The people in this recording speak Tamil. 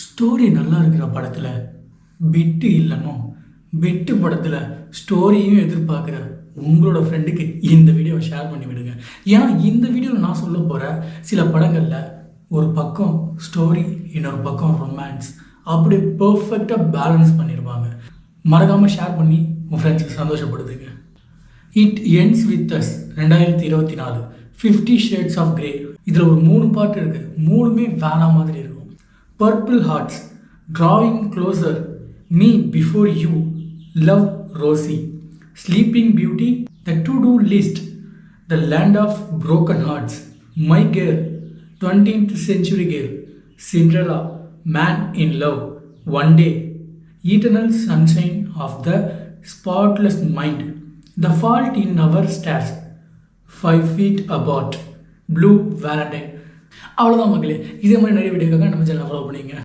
ஸ்டோரி நல்லா இருக்கிற படத்தில் பிட்டு இல்லைனோ பிட்டு படத்தில் ஸ்டோரியும் எதிர்பார்க்குற உங்களோட ஃப்ரெண்டுக்கு இந்த வீடியோவை ஷேர் பண்ணி விடுங்க. ஏன்னா இந்த வீடியோவில் நான் சொல்ல போகிற சில படங்களில் ஒரு பக்கம் ஸ்டோரி, இன்னொரு பக்கம் ரொமான்ஸ், அப்படி பர்ஃபெக்டாக பேலன்ஸ் பண்ணிடுவாங்க. மறக்காமல் ஷேர் பண்ணி உங்கள் ஃப்ரெண்ட்ஸை சந்தோஷப்படுத்துங்க. It ends with us 2024 50 Shades of Grey. இதில் ஒரு 3 பார்ட் இருக்குது. 3மே வேணா மாதிரி இருக்கும். Purple hearts, drawing closer, me before you, love Rosie, sleeping beauty, the to do list, the land of broken hearts, my girl, 20th century girl, Cinderella, man in love, one day, eternal sunshine of the spotless mind, the fault in our stars, 5 feet apart, blue valentine. அவ்வளோதான் மக்களே. இதே மாதிரி நிறைய வீடியோக்காக நம்ம சேனலை ஃபாலோ பண்ணிங்க.